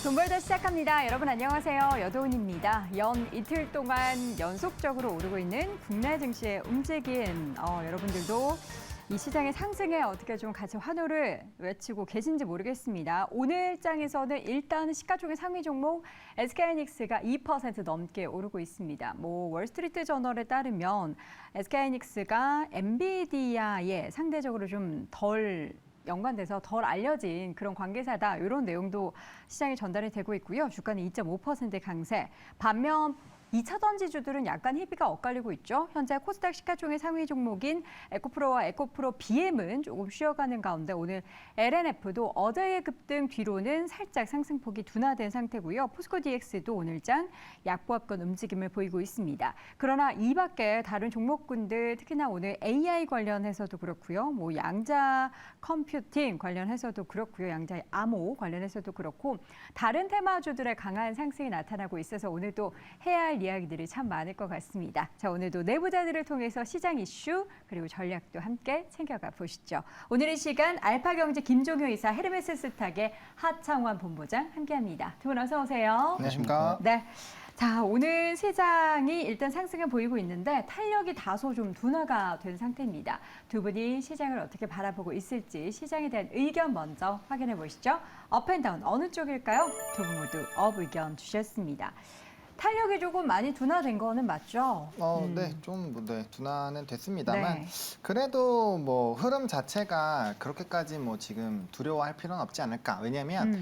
돈벌더 시작합니다. 여러분 안녕하세요. 여도은입니다. 연 이틀 동안 연속적으로 오르고 있는 국내 증시의 움직임. 여러분들도 이 시장의 상승에 어떻게 좀 같이 환호를 외치고 계신지 모르겠습니다. 오늘 장에서는 일단 시가총액 상위 종목 SK하이닉스가 2% 넘게 오르고 있습니다. 월스트리트 저널에 따르면 SK하이닉스가 엔비디아에 상대적으로 좀 덜 연관돼서 덜 알려진 그런 관계사다. 이런 내용도 시장에 전달이 되고 있고요. 주가는 2.5% 강세. 반면 2차 전지주들은 약간 희비가 엇갈리고 있죠. 현재 코스닥 시가총액 상위 종목인 에코프로와 에코프로 BM은 조금 쉬어가는 가운데 오늘 LNF도 어제의 급등 뒤로는 살짝 상승폭이 둔화된 상태고요. 포스코 DX도 오늘장 약보합권 움직임을 보이고 있습니다. 그러나 이 밖에 다른 종목군들 특히나 오늘 AI 관련해서도 그렇고요. 양자 컴퓨팅 관련해서도 그렇고요. 양자 암호 관련해서도 그렇고 다른 테마주들의 강한 상승이 나타나고 있어서 오늘도 해야 할 이야기들이 참 많을 것 같습니다. 자, 오늘도 내부자들을 통해서 시장 이슈 그리고 전략도 함께 챙겨가 보시죠. 오늘의 시간 알파경제 김종효 이사, 헤르메스 스탁의 하창원 본부장 함께합니다. 두 분 어서 오세요. 안녕하십니까? 네. 자, 오늘 시장이 일단 상승을 보이고 있는데 탄력이 다소 좀 둔화가 된 상태입니다. 두 분이 시장을 어떻게 바라보고 있을지 시장에 대한 의견 먼저 확인해 보시죠. 업앤다운 어느 쪽일까요? 두 분 모두 업 의견 주셨습니다. 탄력이 조금 많이 둔화된 거는 맞죠? 네, 둔화는 됐습니다만 네. 그래도 흐름 자체가 그렇게까지 지금 두려워할 필요는 없지 않을까. 왜냐하면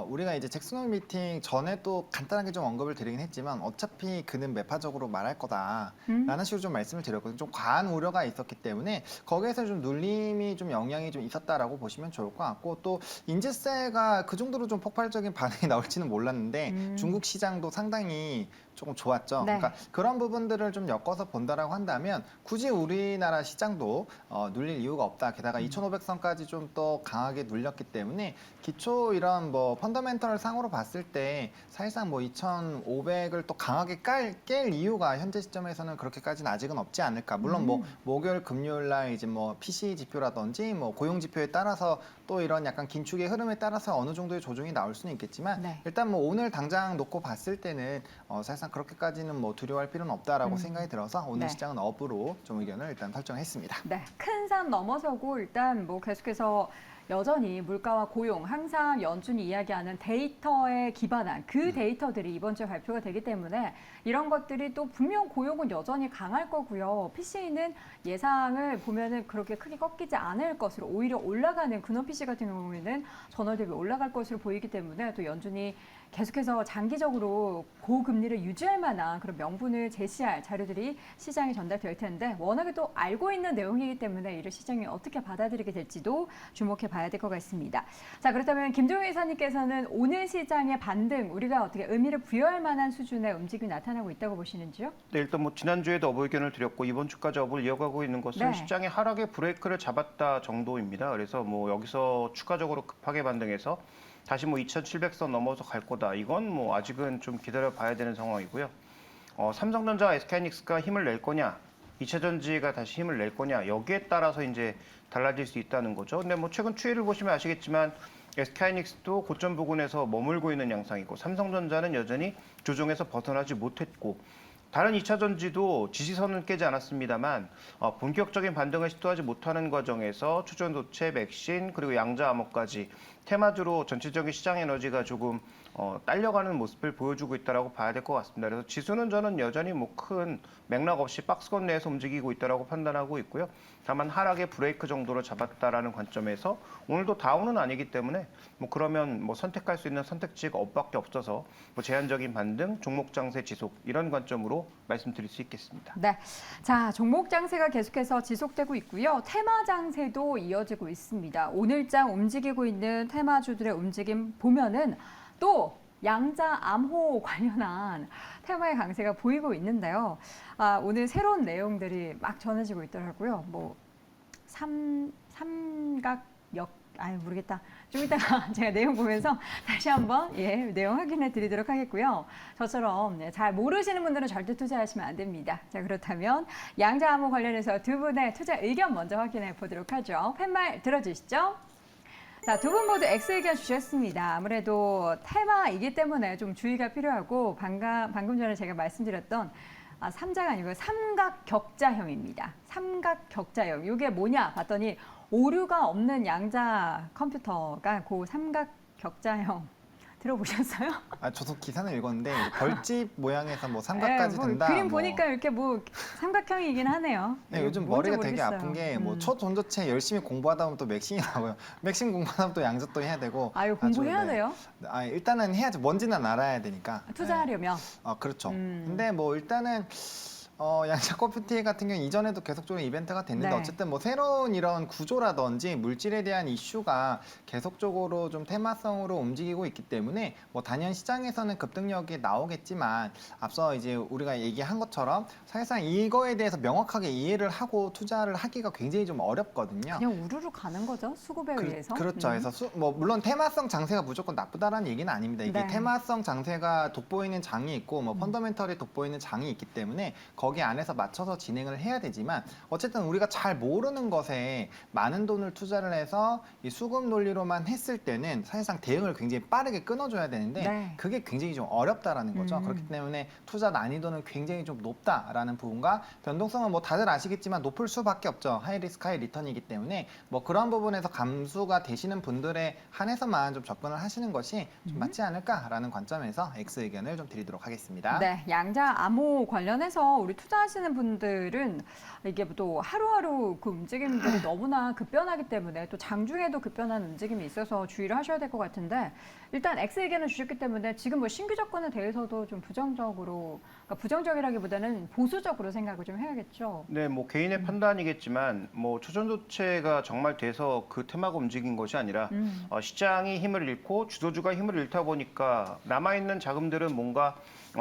우리가 이제 잭슨홀 미팅 전에도 간단하게 좀 언급을 드리긴 했지만 어차피 그는 매파적으로 말할 거다라는 식으로 좀 말씀을 드렸거든요. 좀 과한 우려가 있었기 때문에 거기에서 좀 눌림이 좀 영향이 좀 있었다라고 보시면 좋을 것 같고 또 인지세가 그 정도로 좀 폭발적인 반응이 나올지는 몰랐는데 중국 시장도 상당히 조금 좋았죠. 네. 그러니까 그런 부분들을 좀 엮어서 본다라고 한다면 굳이 우리나라 시장도 눌릴 이유가 없다. 게다가 2,500선까지 좀 더 강하게 눌렸기 때문에 기초 이런 펀더멘털 상으로 봤을 때 사실상 2,500을 또 강하게 깰 이유가 현재 시점에서는 그렇게까지는 아직은 없지 않을까. 물론 목요일, 금요일 날 이제 PC 지표라든지 고용 지표에 따라서 또 이런 약간 긴축의 흐름에 따라서 어느 정도의 조정이 나올 수는 있겠지만 네. 일단 오늘 당장 놓고 봤을 때는 사실상 그렇게까지는 두려워할 필요는 없다라고 생각이 들어서 오늘 네. 시장은 업으로 좀 의견을 일단 설정했습니다. 네, 큰 산 넘어서고 일단 계속해서 여전히 물가와 고용, 항상 연준이 이야기하는 데이터에 기반한 그 데이터들이 이번 주에 발표가 되기 때문에 이런 것들이 또 분명 고용은 여전히 강할 거고요. PC는 예상을 보면은 그렇게 크게 꺾이지 않을 것으로 오히려 올라가는 근원 PC 같은 경우에는 전월 대비 올라갈 것으로 보이기 때문에 또 연준이 계속해서 장기적으로 고금리를 유지할 만한 그런 명분을 제시할 자료들이 시장에 전달될 텐데 워낙에 또 알고 있는 내용이기 때문에 이를 시장이 어떻게 받아들이게 될지도 주목해 봐야 될 것 같습니다. 자, 그렇다면 김종효 이사님께서는 오늘 시장의 반등 우리가 어떻게 의미를 부여할 만한 수준의 움직임이 나타나고 있다고 보시는지요? 네, 일단 지난주에도 업 의견을 드렸고 이번 주까지 업을 이어가고 있는 것은 네. 시장의 하락의 브레이크를 잡았다 정도입니다. 그래서 여기서 추가적으로 급하게 반등해서 다시 2,700선 넘어서 갈 거다. 이건 아직은 좀 기다려 봐야 되는 상황이고요. 삼성전자와 SK하이닉스가 힘을 낼 거냐, 2차 전지가 다시 힘을 낼 거냐, 여기에 따라서 이제 달라질 수 있다는 거죠. 근데 최근 추이를 보시면 아시겠지만 SK하이닉스도 고점 부근에서 머물고 있는 양상이고 삼성전자는 여전히 조정에서 벗어나지 못했고 다른 2차 전지도 지지선은 깨지 않았습니다만 본격적인 반등을 시도하지 못하는 과정에서 추전도체, 맥신 그리고 양자 암호까지 테마주로 전체적인 시장 에너지가 조금 딸려가는 모습을 보여주고 있다고 봐야 될 것 같습니다. 그래서 지수는 저는 여전히 큰 맥락 없이 박스권 내에서 움직이고 있다고 판단하고 있고요. 다만 하락의 브레이크 정도로 잡았다라는 관점에서 오늘도 다운은 아니기 때문에 그러면 선택할 수 있는 선택지가 업밖에 없어서 제한적인 반등, 종목 장세 지속 이런 관점으로 말씀드릴 수 있겠습니다. 네, 자 종목 장세가 계속해서 지속되고 있고요. 테마 장세도 이어지고 있습니다. 오늘장 움직이고 있는 테마주들의 움직임 보면은 또 양자 암호 관련한 테마의 강세가 보이고 있는데요. 오늘 새로운 내용들이 막 전해지고 있더라고요. 삼각역 모르겠다. 좀 이따가 제가 내용 보면서 다시 한번 내용 확인해 드리도록 하겠고요. 저처럼 잘 모르시는 분들은 절대 투자하시면 안 됩니다. 자, 그렇다면 양자 암호 관련해서 두 분의 투자 의견 먼저 확인해 보도록 하죠. 팻말 들어주시죠. 자, 두 분 모두 X 의견 주셨습니다. 아무래도 테마이기 때문에 좀 주의가 필요하고 방금 전에 제가 말씀드렸던 삼자가 아니고 삼각격자형입니다. 삼각격자형. 이게 뭐냐 봤더니 오류가 없는 양자 컴퓨터가 그 삼각격자형 들어보셨어요? 저도 기사는 읽었는데 이제 벌집 모양에서 뭐 삼각까지 된다. 그림 뭐. 보니까 이렇게 뭐 삼각형이긴 하네요. 네, 요즘 뭔지 머리가 되게 모르겠어요. 아픈 게 뭐 첫 전자체 열심히 공부하다 보면 또 맥심이 나고요. 맥심 공부하다 보면 또 양자도 해야 되고. 아유, 공부해야 아주, 네. 돼요? 일단은 해야죠. 뭔지는 알아야 되니까. 투자하려면. 그렇죠. 음. 근데 뭐 일단은 양자 컴퓨팅 같은 경우는 이전에도 계속적으로 이벤트가 됐는데 네. 어쨌든 뭐 새로운 이런 구조라든지 물질에 대한 이슈가 계속적으로 좀 테마성으로 움직이고 있기 때문에 뭐 단연 시장에서는 급등력이 나오겠지만 앞서 이제 우리가 얘기한 것처럼 사실상 이거에 대해서 명확하게 이해를 하고 투자를 하기가 굉장히 좀 어렵거든요. 그냥 우르르 가는 거죠, 수급에 의해서. 그렇죠. 그래서 뭐 물론 테마성 장세가 무조건 나쁘다라는 얘기는 아닙니다. 이게 네. 테마성 장세가 돋보이는 장이 있고 뭐 펀더멘털이 돋보이는 장이 있기 때문에 거기 안에서 맞춰서 진행을 해야 되지만 어쨌든 우리가 잘 모르는 것에 많은 돈을 투자를 해서 이 수급 논리로만 했을 때는 사실상 대응을 굉장히 빠르게 끊어줘야 되는데 네. 그게 굉장히 좀 어렵다라는 거죠. 그렇기 때문에 투자 난이도는 굉장히 좀 높다라는 부분과 변동성은 뭐 다들 아시겠지만 높을 수밖에 없죠. 하이 리스크 하이 리턴이기 때문에 뭐 그런 부분에서 감수가 되시는 분들에 한해서만 좀 접근을 하시는 것이 좀 맞지 않을까라는 관점에서 X 의견을 좀 드리도록 하겠습니다. 네, 양자 암호 관련해서 우리 투자하시는 분들은 이게 또 하루하루 그 움직임들이 너무나 급변하기 때문에 또 장중에도 급변한 움직임이 있어서 주의를 하셔야 될 것 같은데 일단 X 의견을 주셨기 때문에 지금 뭐 신규 접근에 대해서도 좀 부정적으로, 그러니까 부정적이라기보다는 보수적으로 생각을 좀 해야겠죠. 네, 뭐 개인의 판단이겠지만 뭐 초전도체가 정말 돼서 그 테마가 움직인 것이 아니라 시장이 힘을 잃고 주도주가 힘을 잃다 보니까 남아있는 자금들은 뭔가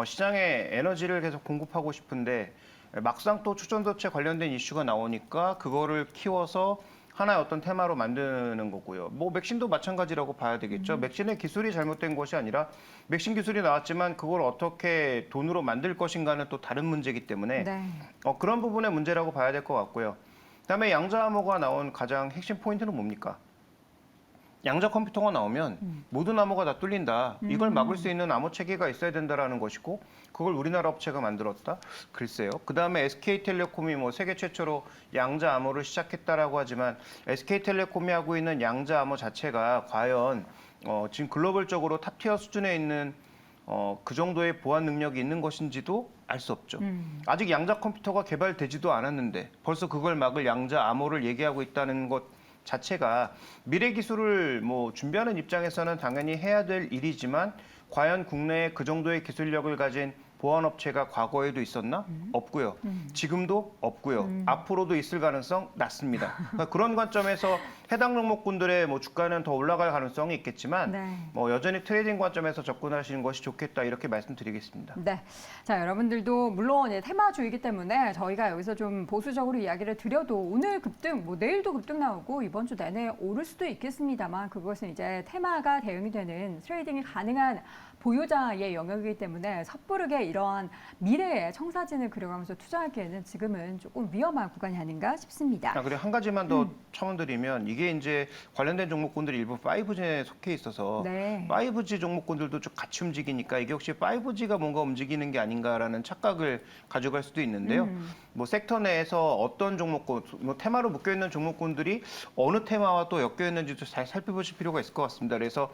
시장에 에너지를 계속 공급하고 싶은데 막상 또 초전도체 관련된 이슈가 나오니까 그거를 키워서 하나의 어떤 테마로 만드는 거고요. 뭐 맥신도 마찬가지라고 봐야 되겠죠. 맥신의 기술이 잘못된 것이 아니라 맥신 기술이 나왔지만 그걸 어떻게 돈으로 만들 것인가는 또 다른 문제이기 때문에 네. 그런 부분의 문제라고 봐야 될 것 같고요. 그다음에 양자 암호가 나온 가장 핵심 포인트는 뭡니까? 양자 컴퓨터가 나오면 모든 암호가 다 뚫린다. 이걸 막을 수 있는 암호 체계가 있어야 된다라는 것이고 그걸 우리나라 업체가 만들었다. 글쎄요. 그다음에 SK텔레콤이 뭐 세계 최초로 양자 암호를 시작했다라고 하지만 SK텔레콤이 하고 있는 양자 암호 자체가 과연 지금 글로벌적으로 탑티어 수준에 있는 그 정도의 보안 능력이 있는 것인지도 알 수 없죠. 아직 양자 컴퓨터가 개발되지도 않았는데 벌써 그걸 막을 양자 암호를 얘기하고 있다는 것 자체가 미래 기술을 뭐 준비하는 입장에서는 당연히 해야 될 일이지만 과연 국내에 그 정도의 기술력을 가진 보안 업체가 과거에도 있었나? 없고요. 지금도 없고요. 앞으로도 있을 가능성 낮습니다. 그러니까 그런 관점에서 해당 종목군들의 뭐 주가는 더 올라갈 가능성이 있겠지만 네. 뭐 여전히 트레이딩 관점에서 접근하시는 것이 좋겠다 이렇게 말씀드리겠습니다. 네. 자, 여러분들도 물론 테마주이기 때문에 저희가 여기서 좀 보수적으로 이야기를 드려도 오늘 급등, 뭐 내일도 급등 나오고 이번 주 내내 오를 수도 있겠습니다만 그것은 이제 테마가 대응이 되는 트레이딩이 가능한 보유자의 영역이기 때문에 섣부르게 이러한 미래의 청사진을 그려가면서 투자하기에는 지금은 조금 위험한 구간이 아닌가 싶습니다. 그리고 한 가지만 더 첨언드리면 이게 이제 관련된 종목군들이 일부 5G에 속해 있어서 네. 5G 종목군들도 좀 같이 움직이니까 이게 혹시 5G가 뭔가 움직이는 게 아닌가라는 착각을 가져갈 수도 있는데요. 뭐 섹터 내에서 어떤 종목군, 뭐 테마로 묶여 있는 종목군들이 어느 테마와 또 엮여 있는지도 잘 살펴보실 필요가 있을 것 같습니다. 그래서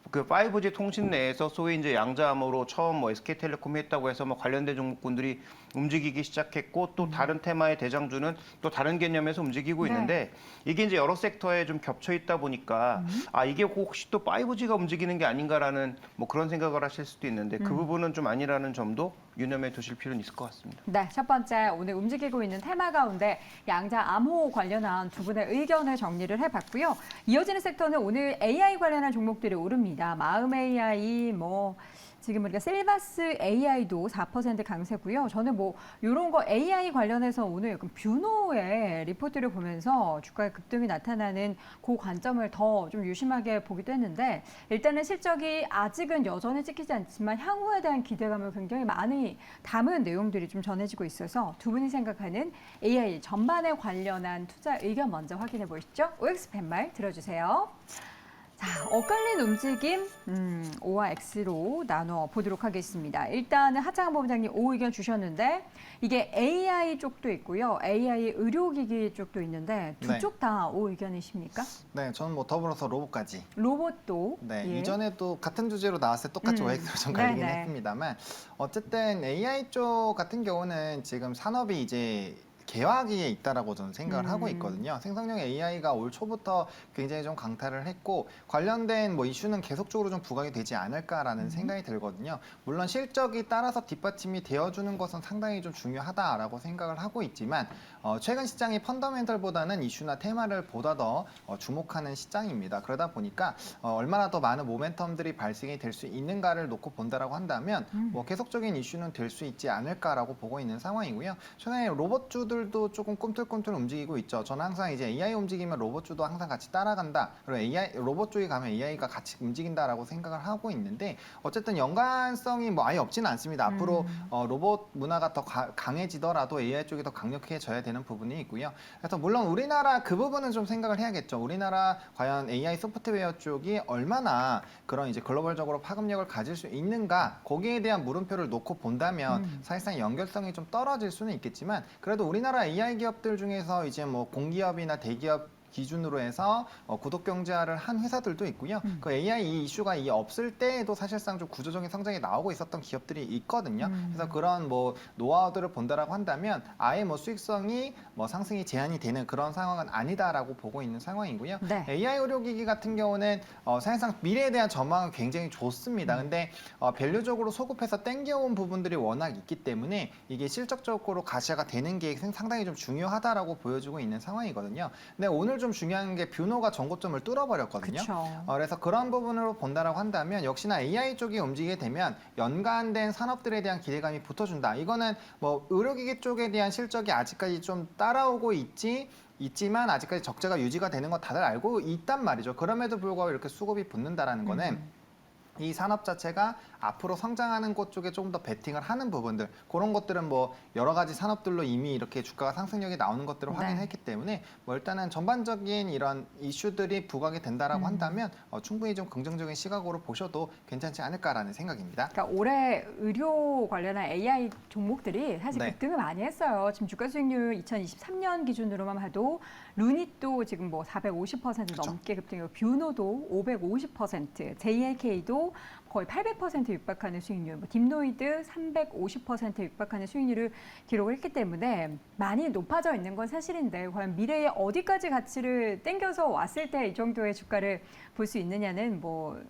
그 5G 통신 내에서 소위 이제 양자암호로 처음 뭐 SK텔레콤이 했다고 해서 뭐 관련된 종목군들이 움직이기 시작했고 또 다른 테마의 대장주는 또 다른 개념에서 움직이고 네. 있는데 이게 이제 여러 섹터에 좀 겹쳐 있다 보니까 이게 혹시 또 5G가 움직이는 게 아닌가라는 뭐 그런 생각을 하실 수도 있는데 그 부분은 좀 아니라는 점도 유념해 두실 필요는 있을 것 같습니다. 네, 첫 번째 오늘 움직이고 있는 테마 가운데 양자 암호 관련한 두 분의 의견을 정리를 해봤고요. 이어지는 섹터는 오늘 AI 관련한 종목들이 오릅니다. 마음 AI, 뭐 지금 우리가 셀바스 AI도 4% 강세고요. 저는 뭐 이런 거 AI 관련해서 오늘 약간 뷰노의 리포트를 보면서 주가의 급등이 나타나는 그 관점을 더 좀 유심하게 보기도 했는데 일단은 실적이 아직은 여전히 찍히지 않지만 향후에 대한 기대감을 굉장히 많이 담은 내용들이 좀 전해지고 있어서 두 분이 생각하는 AI 전반에 관련한 투자 의견 먼저 확인해 보시죠. OX 팻말 들어주세요. 자, 엇갈린 움직임 O와 X로 나눠 보도록 하겠습니다. 일단은 하창한 본부장님 O 의견 주셨는데 이게 AI 쪽도 있고요. AI 의료기기 쪽도 있는데 두 네. 쪽 다 O 의견이십니까? 네, 저는 뭐 더불어서 로봇까지. 로봇도 네, 예. 이전에도 같은 주제로 나왔을 때 똑같이 OX로 좀 갈리긴 네네. 했습니다만 어쨌든 AI 쪽 같은 경우는 지금 산업이 이제 개화기에 있다라고 저는 생각을 하고 있거든요. 생성형 AI가 올 초부터 굉장히 좀 강타를 했고 관련된 뭐 이슈는 계속적으로 좀 부각이 되지 않을까라는 생각이 들거든요. 물론 실적이 따라서 뒷받침이 되어주는 것은 상당히 좀 중요하다라고 생각을 하고 있지만 최근 시장이 펀더멘털보다는 이슈나 테마를 보다 더 주목하는 시장입니다. 그러다 보니까 얼마나 더 많은 모멘텀들이 발생이 될 수 있는가를 놓고 본다라고 한다면 뭐 계속적인 이슈는 될 수 있지 않을까라고 보고 있는 상황이고요. 최근에 로봇주들도 조금 꿈틀꿈틀 움직이고 있죠. 저는 항상 이제 AI 움직이면 로봇주도 항상 같이 따라간다. 그리고 AI 로봇 쪽에 가면 AI가 같이 움직인다라고 생각을 하고 있는데 어쨌든 연관성이 뭐 아예 없지는 않습니다. 앞으로 로봇 문화가 더 강해지더라도 AI 쪽이 더 강력해져야 되는 부분이 있고요. 그래서 물론 우리나라 그 부분은 좀 생각을 해야겠죠. 우리나라 과연 AI 소프트웨어 쪽이 얼마나 그런 이제 글로벌적으로 파급력을 가질 수 있는가 거기에 대한 물음표를 놓고 본다면 사실상 연결성이 좀 떨어질 수는 있겠지만 그래도 우리나라 AI 기업들 중에서 이제 뭐 공기업이나 대기업 기준으로 해서 구독 경제화를 한 회사들도 있고요. 그 AI 이 이슈가 없을 때에도 사실상 좀 구조적인 성장이 나오고 있었던 기업들이 있거든요. 그래서 그런 뭐 노하우들을 본다라고 한다면 아예 뭐 수익성이 뭐 상승이 제한이 되는 그런 상황은 아니다라고 보고 있는 상황이고요. 네. AI 의료기기 같은 경우는 사실상 미래에 대한 전망은 굉장히 좋습니다. 근데 밸류적으로 소급해서 땡겨온 부분들이 워낙 있기 때문에 이게 실적적으로 가시화가 되는 게 상당히 좀 중요하다라고 보여주고 있는 상황이거든요. 근데 오늘 좀 중요한 게 뷰노가 전고점을 뚫어버렸거든요. 그쵸. 그래서 그런 부분으로 본다라고 한다면 역시나 AI 쪽이 움직이게 되면 연관된 산업들에 대한 기대감이 붙어준다. 이거는 뭐 의료기기 쪽에 대한 실적이 아직까지 좀 따라오고 있지만 아직까지 적자가 유지가 되는 거 다들 알고 있단 말이죠. 그럼에도 불구하고 이렇게 수급이 붙는다라는 거는 이 산업 자체가 앞으로 성장하는 곳 쪽에 조금 더 베팅을 하는 부분들 그런 것들은 뭐 여러 가지 산업들로 이미 이렇게 주가가 상승력이 나오는 것들을 네. 확인했기 때문에 뭐 일단은 전반적인 이런 이슈들이 부각이 된다라고 한다면 충분히 좀 긍정적인 시각으로 보셔도 괜찮지 않을까라는 생각입니다. 그러니까 올해 의료 관련한 AI 종목들이 사실 네. 급등을 많이 했어요. 지금 주가 수익률 2023년 기준으로만 봐도 루닛도 지금 뭐 450% 그쵸. 넘게 급등이고 뷰노도 550%, JLK도 거의 800% 육박하는 수익률, 뭐 딥노이드 350% 육박하는 수익률을 기록을 했기 때문에 많이 높아져 있는 건 사실인데 과연 미래에 어디까지 가치를 땡겨서 왔을 때 이 정도의 주가를 볼 수 있느냐는 뭐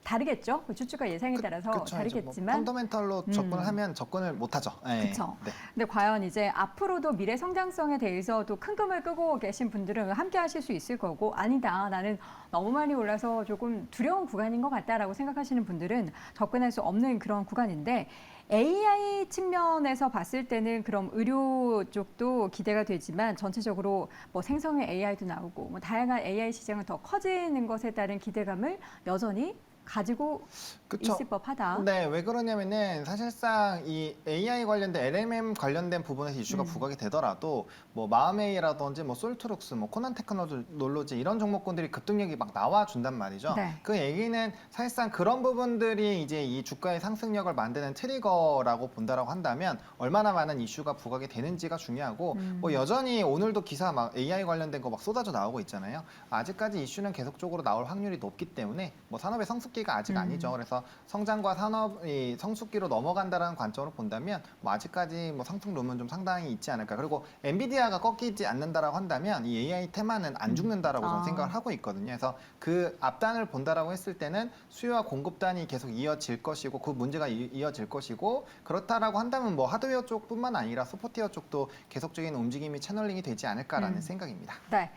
다르겠죠. 주주가 예상에 따라서 그쵸, 이제 뭐 다르겠지만. 펀더멘털로 접근을 하면 접근을 못하죠. 예. 그렇죠. 네. 근데 과연 이제 앞으로도 미래 성장성에 대해서도 큰 금을 끄고 계신 분들은 함께 하실 수 있을 거고 아니다. 나는 너무 많이 올라서 조금 두려운 구간인 것 같다라고 생각하시는 분들은 접근할 수 없는 그런 구간인데 AI 측면에서 봤을 때는 그럼 의료 쪽도 기대가 되지만 전체적으로 뭐 생성의 AI도 나오고 뭐 다양한 AI 시장은 더 커지는 것에 따른 기대감을 여전히 가지고 그쵸. 있을 법하다. 네, 왜 그러냐면은 사실상 이 AI 관련된 LLM 관련된 부분에서 이슈가 부각이 되더라도 뭐 마음AI라든지 뭐 솔트룩스, 뭐 코난 테크놀로지 이런 종목군들이 급등력이 막 나와준단 말이죠. 네. 그 얘기는 사실상 그런 부분들이 이제 이 주가의 상승력을 만드는 트리거라고 본다라고 한다면 얼마나 많은 이슈가 부각이 되는지가 중요하고 뭐 여전히 오늘도 기사 막 AI 관련된 거 막 쏟아져 나오고 있잖아요. 아직까지 이슈는 계속적으로 나올 확률이 높기 때문에 뭐 산업의 성숙기가 아직 아니죠. 그래서 성장과 산업이 성숙기로 넘어간다는 관점으로 본다면 뭐 아직까지 뭐 상승 룸은 좀 상당히 있지 않을까. 그리고 엔비디아가 꺾이지 않는다라고 한다면 이 AI 테마는 안 죽는다라고 저는 생각을 하고 있거든요. 그래서 그 앞단을 본다라고 했을 때는 수요와 공급단이 계속 이어질 것이고 그 문제가 이어질 것이고 그렇다라고 한다면 뭐 하드웨어 쪽뿐만 아니라 소프트웨어 쪽도 계속적인 움직임이 채널링이 되지 않을까라는 생각입니다. 네.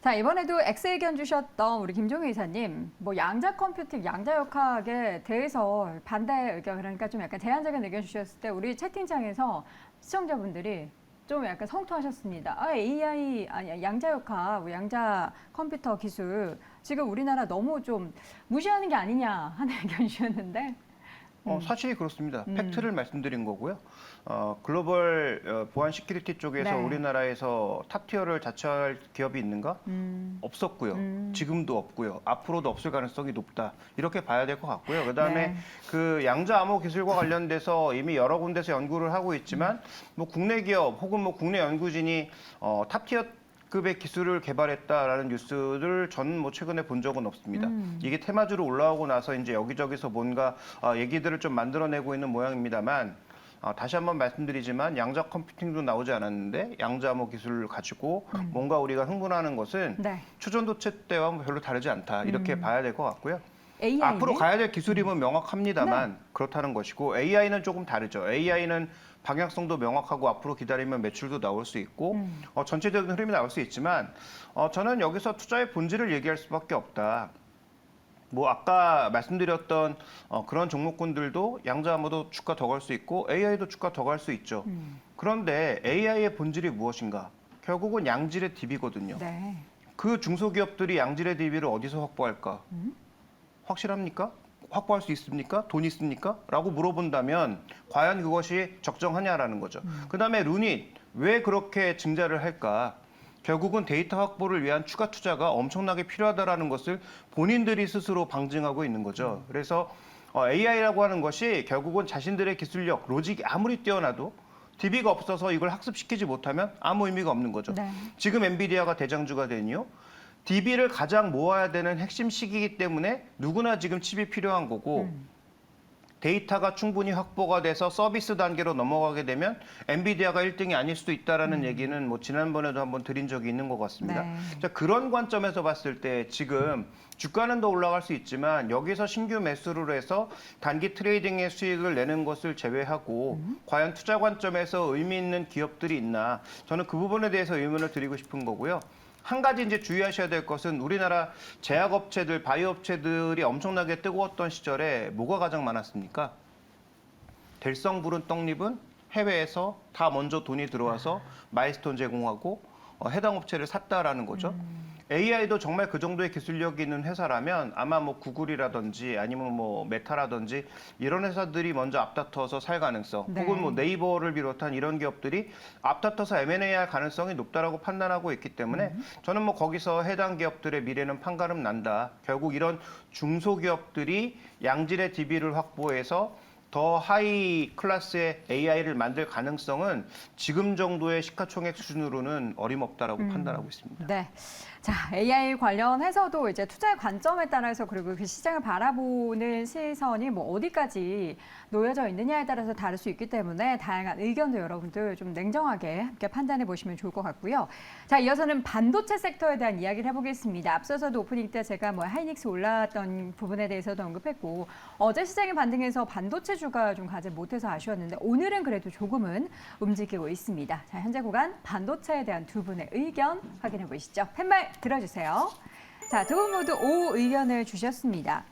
자, 이번에도 X 의견 주셨던 우리 김종희 이사님, 뭐 양자 컴퓨팅, 양자 역학에 대해서 반대 의견, 그러니까 좀 약간 제한적인 의견 주셨을 때 우리 채팅창에서 시청자분들이 좀 약간 성토하셨습니다. 아, AI, 아니, 양자 역학, 뭐 양자 컴퓨터 기술, 지금 우리나라 너무 좀 무시하는 게 아니냐 하는 의견 주셨는데, 사실이 그렇습니다. 팩트를 말씀드린 거고요. 글로벌 보안 시큐리티 쪽에서 네. 우리나라에서 탑티어를 자처할 기업이 있는가? 없었고요. 지금도 없고요. 앞으로도 없을 가능성이 높다. 이렇게 봐야 될 것 같고요. 그다음에 네. 그 양자 암호 기술과 관련돼서 이미 여러 군데서 연구를 하고 있지만 뭐 국내 기업 혹은 뭐 국내 연구진이 탑티어 급의 기술을 개발했다라는 뉴스를 저는 뭐 최근에 본 적은 없습니다. 이게 테마주로 올라오고 나서 이제 여기저기서 뭔가 얘기들을 좀 만들어내고 있는 모양입니다만 다시 한번 말씀드리지만 양자 컴퓨팅도 나오지 않았는데 양자 암호 기술을 가지고 뭔가 우리가 흥분하는 것은 네. 초전도체 때와 뭐 별로 다르지 않다 이렇게 봐야 될 것 같고요. AI는? 앞으로 가야 될 기술임은 명확합니다만 그렇다는 것이고 AI는 조금 다르죠. AI는 방향성도 명확하고 앞으로 기다리면 매출도 나올 수 있고 전체적인 흐름이 나올 수 있지만 저는 여기서 투자의 본질을 얘기할 수밖에 없다. 뭐 아까 말씀드렸던 그런 종목군들도 양자암호도 주가 더 갈 수 있고 AI도 주가 더 갈 수 있죠. 그런데 AI의 본질이 무엇인가? 결국은 양질의 DB거든요. 네. 그 중소기업들이 양질의 DB를 어디서 확보할까? 확실합니까? 확보할 수 있습니까? 돈 있습니까? 라고 물어본다면 과연 그것이 적정하냐라는 거죠. 그다음에 루닛 왜 그렇게 증자를 할까? 결국은 데이터 확보를 위한 추가 투자가 엄청나게 필요하다라는 것을 본인들이 스스로 방증하고 있는 거죠. 그래서 AI라고 하는 것이 결국은 자신들의 기술력, 로직이 아무리 뛰어나도 DB가 없어서 이걸 학습시키지 못하면 아무 의미가 없는 거죠. 네. 지금 엔비디아가 대장주가 된 이유 DB를 가장 모아야 되는 핵심 시기이기 때문에 누구나 지금 칩이 필요한 거고 데이터가 충분히 확보가 돼서 서비스 단계로 넘어가게 되면 엔비디아가 1등이 아닐 수도 있다라는 얘기는 뭐 지난번에도 한번 드린 적이 있는 것 같습니다. 네. 자, 그런 관점에서 봤을 때 지금 주가는 더 올라갈 수 있지만 여기서 신규 매수를 해서 단기 트레이딩의 수익을 내는 것을 제외하고 과연 투자 관점에서 의미 있는 기업들이 있나 저는 그 부분에 대해서 의문을 드리고 싶은 거고요. 한 가지 이제 주의하셔야 될 것은 우리나라 제약업체들, 바이오업체들이 엄청나게 뜨거웠던 시절에 뭐가 가장 많았습니까? 될성 부른 떡잎은 해외에서 다 먼저 돈이 들어와서 마일스톤 제공하고 해당 업체를 샀다라는 거죠. AI도 정말 그 정도의 기술력이 있는 회사라면 아마 뭐 구글이라든지 아니면 뭐 메타라든지 이런 회사들이 먼저 앞다퉈서 살 가능성 네. 혹은 뭐 네이버를 비롯한 이런 기업들이 앞다퉈서 M&A 할 가능성이 높다라고 판단하고 있기 때문에 저는 뭐 거기서 해당 기업들의 미래는 판가름 난다. 결국 이런 중소기업들이 양질의 DB를 확보해서 더 하이 클래스의 AI를 만들 가능성은 지금 정도의 시가총액 수준으로는 어림없다라고 판단하고 있습니다. 네. 자, AI 관련해서도 이제 투자의 관점에 따라서 그리고 그 시장을 바라보는 시선이 뭐 어디까지 놓여져 있느냐에 따라서 다를 수 있기 때문에 다양한 의견도 여러분들 좀 냉정하게 함께 판단해 보시면 좋을 것 같고요. 자, 이어서는 반도체 섹터에 대한 이야기를 해보겠습니다. 앞서서도 오프닝 때 제가 뭐 하이닉스 올랐던 부분에 대해서도 언급했고 어제 시장의 반등에서 반도체주가 좀 가지 못해서 아쉬웠는데 오늘은 그래도 조금은 움직이고 있습니다. 자, 현재 구간 반도체에 대한 두 분의 의견 확인해 보시죠. 팻말 들어주세요. 자, 두 분 모두 O 의견을 주셨습니다.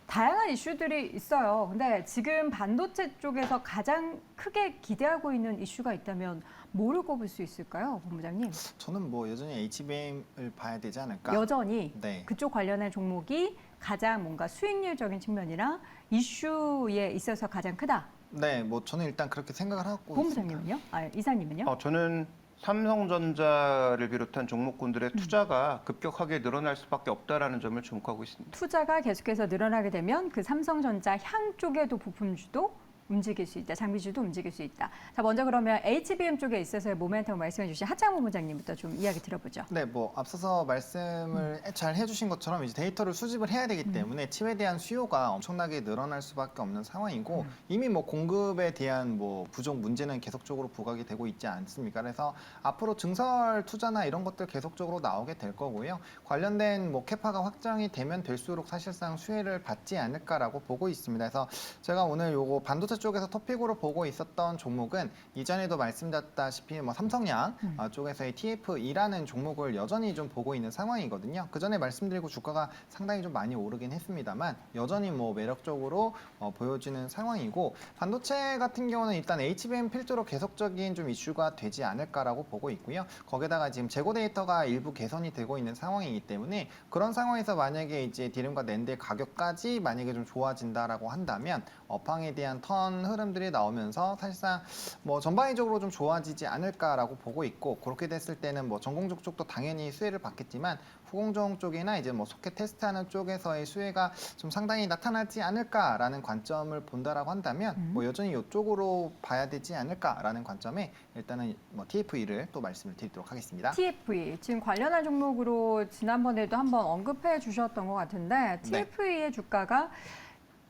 다양한 이슈들이 있어요. 근데 지금 반도체 쪽에서 가장 크게 기대하고 있는 이슈가 있다면 뭐를 꼽을 수 있을까요, 본부장님? 저는 뭐 여전히 HBM을 봐야 되지 않을까. 여전히 네. 그쪽 관련된 종목이 가장 뭔가 수익률적인 측면이나 이슈에 있어서 가장 크다. 네, 뭐 저는 일단 그렇게 생각을 하고 있습니다. 본부장님은요? 이사님은요? 저는 삼성전자를 비롯한 종목군들의 투자가 급격하게 늘어날 수밖에 없다라는 점을 주목하고 있습니다. 투자가 계속해서 늘어나게 되면 그 삼성전자 향 쪽에도 부품주도 움직일 수 있다. 장비주도 움직일 수 있다. 자, 먼저 그러면 HBM 쪽에 있어서의 모멘텀 말씀해 주신 하창호 본부장님부터 좀 이야기 들어보죠. 네, 뭐 앞서서 말씀을 잘 해주신 것처럼 이제 데이터를 수집을 해야 되기 때문에 칩에 대한 수요가 엄청나게 늘어날 수밖에 없는 상황이고 이미 뭐 공급에 대한 뭐 부족 문제는 계속적으로 부각이 되고 있지 않습니까? 그래서 앞으로 증설 투자나 이런 것들 계속적으로 나오게 될 거고요. 관련된 뭐 캐파가 확정이 되면 될수록 사실상 수혜를 받지 않을까라고 보고 있습니다. 그래서 제가 오늘 요거 반도체 쪽에서 토픽으로 보고 있었던 종목은 이전에도 말씀드렸다시피 뭐 삼성양 쪽에서의 TFE라는 종목을 여전히 좀 보고 있는 상황이거든요. 그 전에 말씀드리고 주가가 상당히 좀 많이 오르긴 했습니다만 여전히 뭐 매력적으로 보여지는 상황이고 반도체 같은 경우는 일단 HBM 필두로 계속적인 좀 이슈가 되지 않을까라고 보고 있고요. 거기다가 지금 재고 데이터가 일부 개선이 되고 있는 상황이기 때문에 그런 상황에서 만약에 이제 디램과 낸드의 가격까지 만약에 좀 좋아진다라고 한다면 업황에 대한 턴 흐름들이 나오면서 사실상 뭐 전반적으로 좀 좋아지지 않을까라고 보고 있고 그렇게 됐을 때는 뭐 전공적 쪽도 당연히 수혜를 받겠지만 후공정 쪽이나 이제 뭐 소켓 테스트하는 쪽에서의 수혜가 좀 상당히 나타나지 않을까라는 관점을 본다라고 한다면 뭐 여전히 이쪽으로 봐야 되지 않을까라는 관점에 일단은 뭐 TFE를 또 말씀을 드리도록 하겠습니다. TFE 지금 관련한 종목으로 지난번에도 한번 언급해 주셨던 것 같은데 TFE의 주가가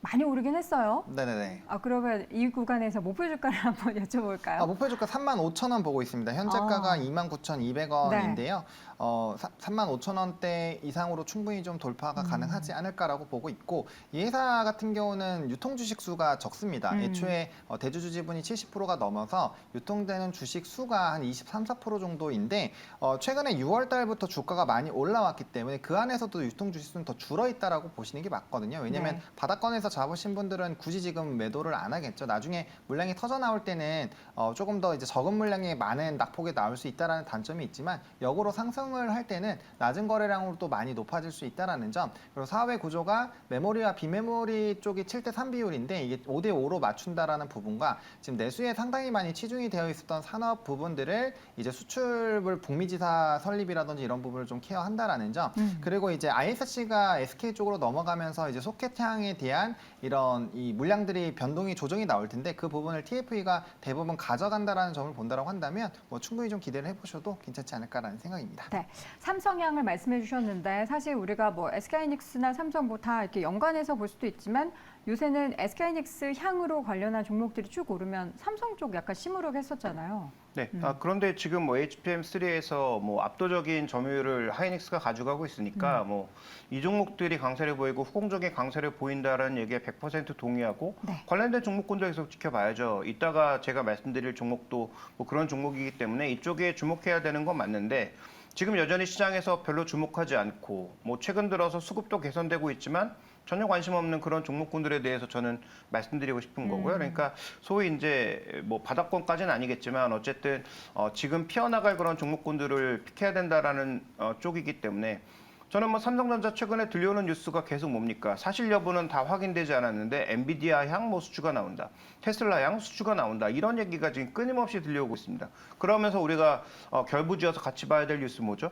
많이 오르긴 했어요. 네네네. 그러면 이 구간에서 목표 주가를 한번 여쭤볼까요? 목표 주가 35,000원 보고 있습니다. 현재가가 29,200원인데요. 35,000원대 이상으로 충분히 좀 돌파가 가능하지 않을까라고 보고 있고 이 회사 같은 경우는 유통 주식 수가 적습니다. 애초에 대주주 지분이 70%가 넘어서 유통되는 주식 수가 한 23, 4% 정도인데 최근에 6월 달부터 주가가 많이 올라왔기 때문에 그 안에서도 유통 주식 수는 더 줄어 있다라고 보시는 게 맞거든요. 왜냐하면 바닥권에서 잡으신 분들은 굳이 지금 매도를 안 하겠죠. 나중에 물량이 터져 나올 때는 조금 더 이제 적은 물량이 많은 낙폭에 나올 수 있다라는 단점이 있지만 역으로 상승을 할 때는 낮은 거래량으로 또 많이 높아질 수 있다라는 점. 그리고 사업의 구조가 메모리와 비메모리 쪽이 7대 3 비율인데 이게 5대 5로 맞춘다라는 부분과 지금 내수에 상당히 많이 치중이 되어 있었던 산업 부분들을 이제 수출을 북미지사 설립이라든지 이런 부분을 좀 케어한다라는 점. 그리고 이제 ISC가 SK 쪽으로 넘어가면서 이제 소켓향에 대한 이런 이 물량들이 변동이 조정이 나올 텐데 그 부분을 TFE가 대부분 가져간다라는 점을 본다라고 한다면 뭐 충분히 좀 기대를 해보셔도 괜찮지 않을까라는 생각입니다. 네, 삼성향을 말씀해 주셨는데 사실 우리가 뭐 SK하이닉스나 삼성 뭐 다 이렇게 연관해서 볼 수도 있지만 요새는 SK하이닉스 향으로 관련한 종목들이 쭉 오르면 삼성 쪽 약간 시무룩했었잖아요. 네. 그런데 지금 뭐 HBM3에서 뭐 압도적인 점유율을 하이닉스가 가져가고 있으니까 뭐 이 종목들이 강세를 보이고 후공정의 강세를 보인다라는 얘기에 100% 동의하고 관련된 종목군도 계속 지켜봐야죠. 이따가 제가 말씀드릴 종목도 뭐 그런 종목이기 때문에 이쪽에 주목해야 되는 건 맞는데 지금 여전히 시장에서 별로 주목하지 않고 뭐 최근 들어서 수급도 개선되고 있지만 전혀 관심 없는 그런 종목군들에 대해서 저는 말씀드리고 싶은 거고요. 그러니까 소위 이제 뭐 바닥권까지는 아니겠지만 어쨌든 지금 피어나갈 그런 종목군들을 픽해야 된다라는 쪽이기 때문에 저는 뭐 삼성전자 최근에 들려오는 뉴스가 계속 뭡니까? 사실 여부는 다 확인되지 않았는데 엔비디아 향 뭐 수주가 나온다. 테슬라 향 수주가 나온다. 이런 얘기가 지금 끊임없이 들려오고 있습니다. 그러면서 우리가 결부지어서 같이 봐야 될 뉴스 뭐죠?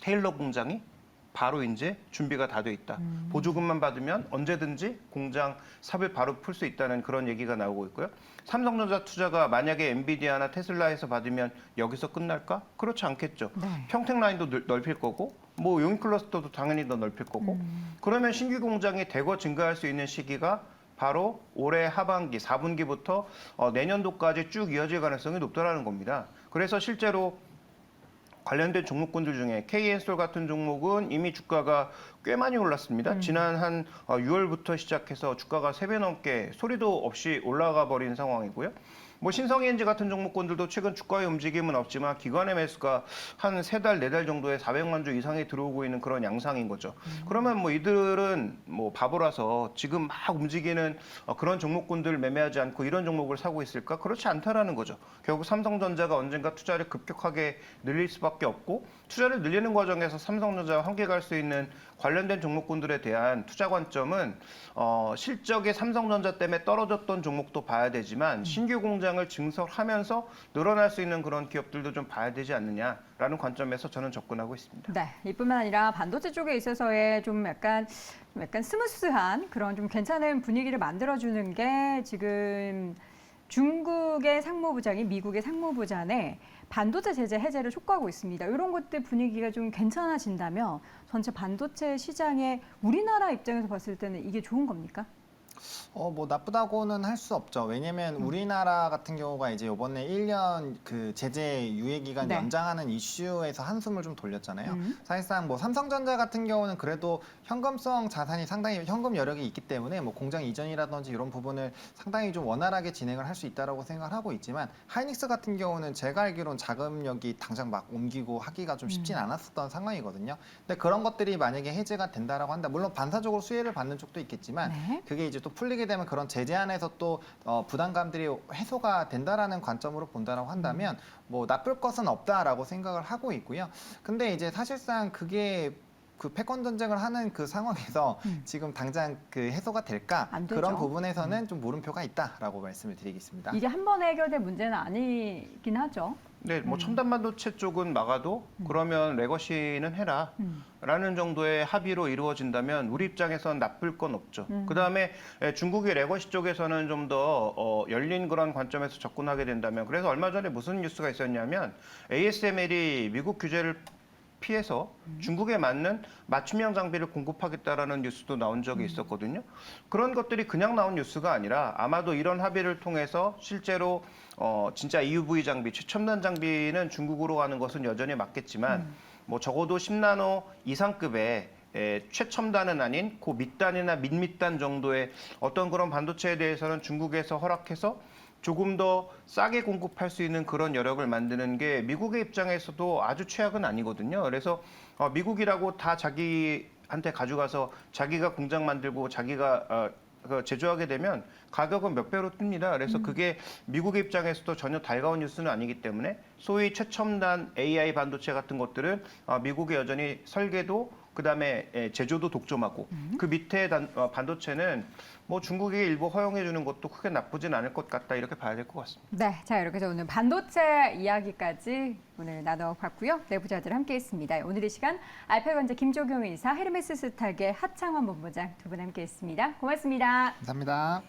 테일러 공장이 바로 이제 준비가 다 돼 있다. 보조금만 받으면 언제든지 공장 삽을 바로 풀 수 있다는 그런 얘기가 나오고 있고요. 삼성전자 투자가 만약에 엔비디아나 테슬라에서 받으면 여기서 끝날까? 그렇지 않겠죠. 평택라인도 넓힐 거고 뭐 용인 클러스터도 당연히 더 넓힐 거고 그러면 신규 공장이 대거 증가할 수 있는 시기가 바로 올해 하반기 4분기부터 내년도까지 쭉 이어질 가능성이 높다라는 겁니다. 그래서 실제로 관련된 종목군들 중에 K엔솔 같은 종목은 이미 주가가 꽤 많이 올랐습니다. 지난 한 6월부터 시작해서 주가가 3배 넘게 소리도 없이 올라가 버린 상황이고요. 뭐 신성엔지 같은 종목군들도 최근 주가의 움직임은 없지만 기관의 매수가 한 3달, 4달 정도에 400만 주 이상이 들어오고 있는 그런 양상인 거죠. 그러면 뭐 이들은 뭐 바보라서 지금 막 움직이는 그런 종목군들을 매매하지 않고 이런 종목을 사고 있을까? 그렇지 않다라는 거죠. 결국 삼성전자가 언젠가 투자를 급격하게 늘릴 수밖에 없고 투자를 늘리는 과정에서 삼성전자와 함께 갈 수 있는 관련된 종목군들에 대한 투자 관점은 실적의 삼성전자 때문에 떨어졌던 종목도 봐야 되지만 신규 공장을 증설하면서 늘어날 수 있는 그런 기업들도 좀 봐야 되지 않느냐라는 관점에서 저는 접근하고 있습니다. 네, 이뿐만 아니라 반도체 쪽에 있어서의 좀 약간 스무스한 그런 좀 괜찮은 분위기를 만들어주는 게 지금 중국의 상무부장이 미국의 상무부장의 반도체 제재 해제를 촉구하고 있습니다. 이런 것들 분위기가 좀 괜찮아진다면 전체 반도체 시장에 우리나라 입장에서 봤을 때는 이게 좋은 겁니까? 뭐 나쁘다고는 할 수 없죠. 왜냐면 우리나라 같은 경우가 이제 이번에 1년 그 제재 유예 기간 네. 연장하는 이슈에서 한숨을 좀 돌렸잖아요. 음. 사실상 뭐 삼성전자 같은 경우는 그래도 현금성 자산이 상당히 현금 여력이 있기 때문에 뭐 공장 이전이라든지 이런 부분을 상당히 좀 원활하게 진행을 할 수 있다라고 생각을 하고 있지만 하이닉스 같은 경우는 제가 알기로는 자금력이 당장 막 옮기고 하기가 좀 쉽진 않았었던 상황이거든요. 근데 그런 것들이 만약에 해제가 된다라고 한다. 물론 반사적으로 수혜를 받는 쪽도 있겠지만 네. 그게 이제 또 풀리게 되면 그런 제재 안에서 또 부담감들이 해소가 된다라는 관점으로 본다라고 한다면 뭐 나쁠 것은 없다라고 생각을 하고 있고요. 근데 이제 사실상 그게 그 패권 전쟁을 하는 그 상황에서 지금 당장 그 해소가 될까 안 되죠. 그런 부분에서는 좀 물음표가 있다라고 말씀을 드리겠습니다. 이게 한 번에 해결될 문제는 아니긴 하죠. 네, 뭐 첨단 반도체 쪽은 막아도 그러면 레거시는 해라. 라는 정도의 합의로 이루어진다면 우리 입장에선 나쁠 건 없죠. 그다음에 중국의 레거시 쪽에서는 좀 더 열린 그런 관점에서 접근하게 된다면 그래서 얼마 전에 무슨 뉴스가 있었냐면 ASML이 미국 규제를 피해서 중국에 맞는 맞춤형 장비를 공급하겠다라는 뉴스도 나온 적이 있었거든요. 그런 것들이 그냥 나온 뉴스가 아니라 아마도 이런 합의를 통해서 실제로 진짜 EUV 장비, 최첨단 장비는 중국으로 가는 것은 여전히 맞겠지만 뭐 적어도 10나노 이상급의 최첨단은 아닌 그 밑단이나 밑밑단 정도의 어떤 그런 반도체에 대해서는 중국에서 허락해서 조금 더 싸게 공급할 수 있는 그런 여력을 만드는 게 미국의 입장에서도 아주 최악은 아니거든요. 그래서 미국이라고 다 자기한테 가져가서 자기가 공장 만들고 자기가 제조하게 되면 가격은 몇 배로 뜹니다. 그래서 그게 미국의 입장에서도 전혀 달가운 뉴스는 아니기 때문에 소위 최첨단 AI 반도체 같은 것들은 미국이 여전히 설계도 그다음에 제조도 독점하고 그 밑에 반도체는 뭐 중국이 일부 허용해 주는 것도 크게 나쁘진 않을 것 같다 이렇게 봐야 될 것 같습니다. 네, 자 이렇게 해서 오늘 반도체 이야기까지 오늘 나눠봤고요. 내부자들 함께했습니다. 오늘 이 시간 알파건자 김종경 의사, 헤르메스 스탁의 하창원 본부장 두 분 함께했습니다. 고맙습니다. 감사합니다.